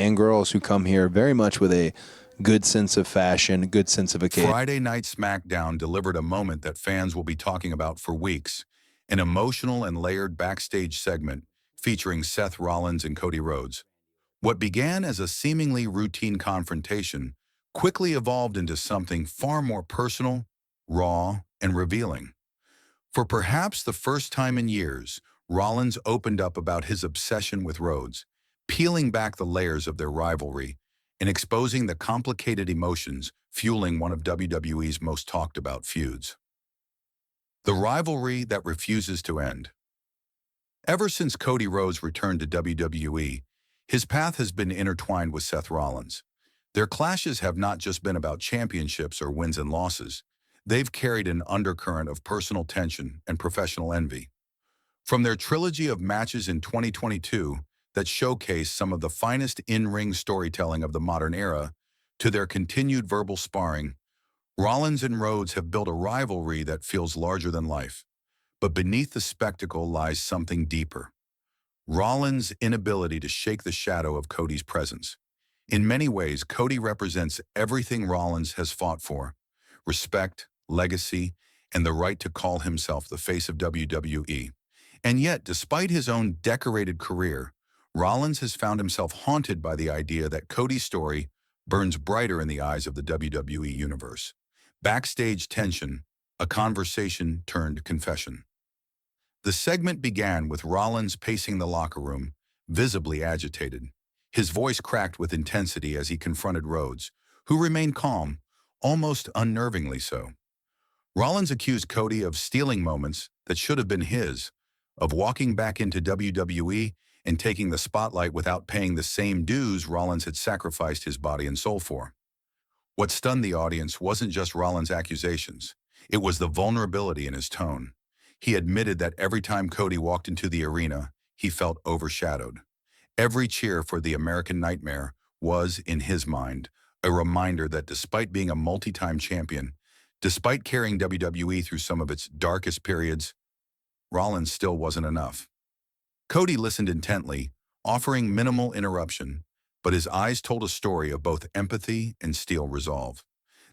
and girls who come here very much with a good sense of fashion, a good sense of occasion. Friday Night SmackDown delivered a moment that fans will be talking about for weeks, an emotional and layered backstage segment featuring Seth Rollins and Cody Rhodes. What began as a seemingly routine confrontation quickly evolved into something far more personal, raw, and revealing. For perhaps the first time in years, Rollins opened up about his obsession with Rhodes, peeling back the layers of their rivalry and exposing the complicated emotions fueling one of WWE's most talked about feuds. The rivalry that refuses to end. Ever since Cody Rhodes returned to WWE, his path has been intertwined with Seth Rollins. Their clashes have not just been about championships or wins and losses. They've carried an undercurrent of personal tension and professional envy. From their trilogy of matches in 2022 that showcase some of the finest in-ring storytelling of the modern era, to their continued verbal sparring, Rollins and Rhodes have built a rivalry that feels larger than life. But beneath the spectacle lies something deeper. Rollins' inability to shake the shadow of Cody's presence. In many ways, Cody represents everything Rollins has fought for: respect, legacy, and the right to call himself the face of WWE. And yet, despite his own decorated career, Rollins has found himself haunted by the idea that Cody's story burns brighter in the eyes of the WWE universe. Backstage tension, a conversation turned confession. The segment began with Rollins pacing the locker room, visibly agitated. His voice cracked with intensity as he confronted Rhodes, who remained calm, almost unnervingly so. Rollins accused Cody of stealing moments that should have been his, of walking back into WWE and taking the spotlight without paying the same dues Rollins had sacrificed his body and soul for. What stunned the audience wasn't just Rollins' accusations. It was the vulnerability in his tone. He admitted that every time Cody walked into the arena, he felt overshadowed. Every cheer for the American Nightmare was, in his mind, a reminder that despite being a multi-time champion, despite carrying WWE through some of its darkest periods, Rollins still wasn't enough. Cody listened intently, offering minimal interruption, but his eyes told a story of both empathy and steel resolve.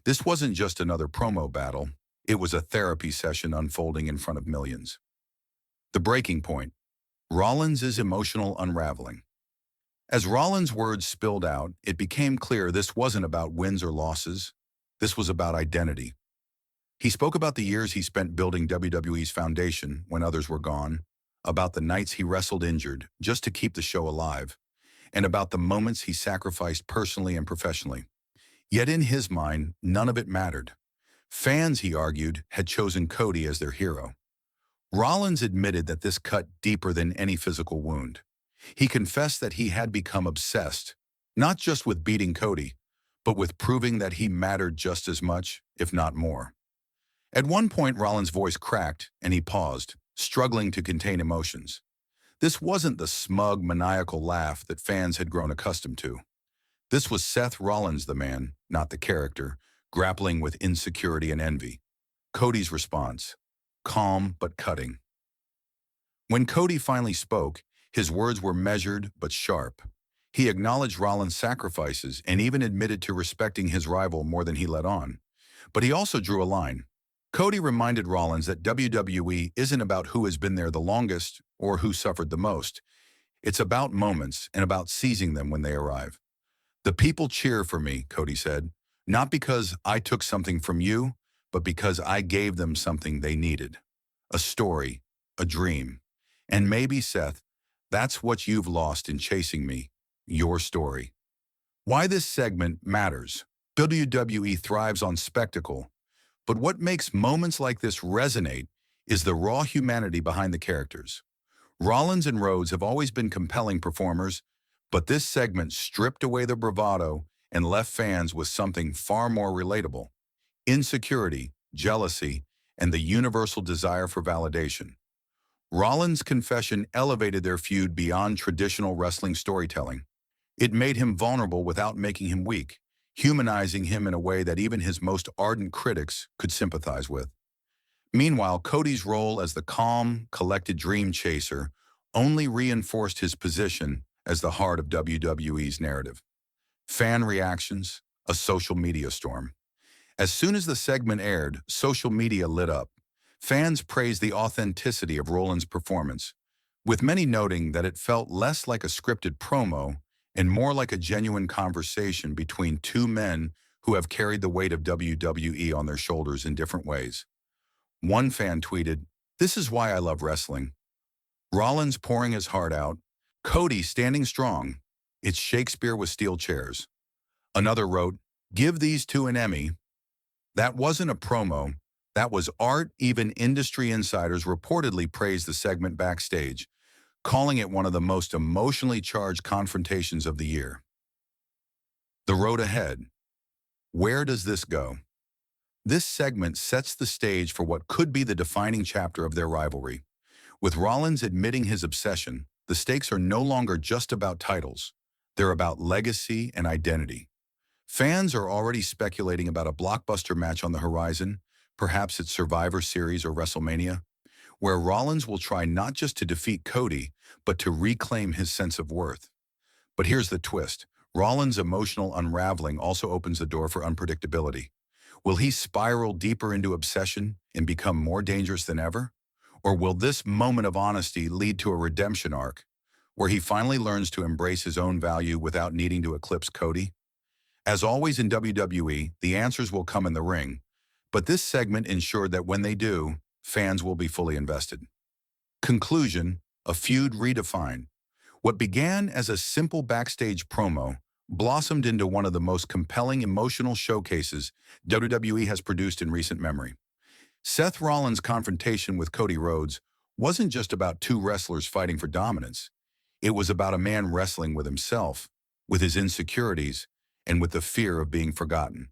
This wasn't just another promo battle, it was a therapy session unfolding in front of millions. The breaking point: Rollins' emotional unraveling. As Rollins' words spilled out, it became clear this wasn't about wins or losses. This was about identity. He spoke about the years he spent building WWE's foundation when others were gone, about the nights he wrestled injured just to keep the show alive, and about the moments he sacrificed personally and professionally. Yet in his mind, none of it mattered. Fans, he argued, had chosen Cody as their hero. Rollins admitted that this cut deeper than any physical wound. He confessed that he had become obsessed, not just with beating Cody, but with proving that he mattered just as much, if not more. At one point, Rollins' voice cracked, and he paused, struggling to contain emotions. This wasn't the smug, maniacal laugh that fans had grown accustomed to. This was Seth Rollins, the man, not the character, grappling with insecurity and envy. Cody's response: calm but cutting. When Cody finally spoke, his words were measured but sharp. He acknowledged Rollins' sacrifices and even admitted to respecting his rival more than he let on. But he also drew a line. Cody reminded Rollins that WWE isn't about who has been there the longest or who suffered the most. It's about moments and about seizing them when they arrive. "The people cheer for me," Cody said, "not because I took something from you, but because I gave them something they needed. A story, a dream. And maybe, Seth, that's what you've lost in chasing me, your story." Why this segment matters. WWE thrives on spectacle, but what makes moments like this resonate is the raw humanity behind the characters. Rollins and Rhodes have always been compelling performers, but this segment stripped away the bravado and left fans with something far more relatable: insecurity, jealousy, and the universal desire for validation. Rollins' confession elevated their feud beyond traditional wrestling storytelling. It made him vulnerable without making him weak, humanizing him in a way that even his most ardent critics could sympathize with. Meanwhile, Cody's role as the calm, collected dream chaser only reinforced his position as the heart of WWE's narrative. Fan reactions, a social media storm. As soon as the segment aired, social media lit up. Fans praised the authenticity of Rollins' performance, with many noting that it felt less like a scripted promo and more like a genuine conversation between two men who have carried the weight of WWE on their shoulders in different ways. One fan tweeted, "This is why I love wrestling. Rollins pouring his heart out, Cody standing strong. It's Shakespeare with steel chairs." Another wrote, "Give these two an Emmy." That wasn't a promo. That was art. Even industry insiders reportedly praised the segment Backstage, calling it one of the most emotionally charged confrontations of the year. The road ahead. Where does this go? This segment sets the stage for what could be the defining chapter of their rivalry. With Rollins admitting his obsession, the stakes are no longer just about titles. They're about legacy and identity. Fans are already speculating about a blockbuster match on the horizon, perhaps at Survivor Series or WrestleMania, where Rollins will try not just to defeat Cody, but to reclaim his sense of worth. But here's the twist. Rollins' emotional unraveling also opens the door for unpredictability. Will he spiral deeper into obsession and become more dangerous than ever? Or will this moment of honesty lead to a redemption arc, where he finally learns to embrace his own value without needing to eclipse Cody? As always in WWE, the answers will come in the ring, but this segment ensured that when they do, fans will be fully invested. Conclusion, a feud redefined. What began as a simple backstage promo blossomed into one of the most compelling emotional showcases WWE has produced in recent memory. Seth Rollins' confrontation with Cody Rhodes wasn't just about two wrestlers fighting for dominance. It was about a man wrestling with himself, with his insecurities, and with the fear of being forgotten.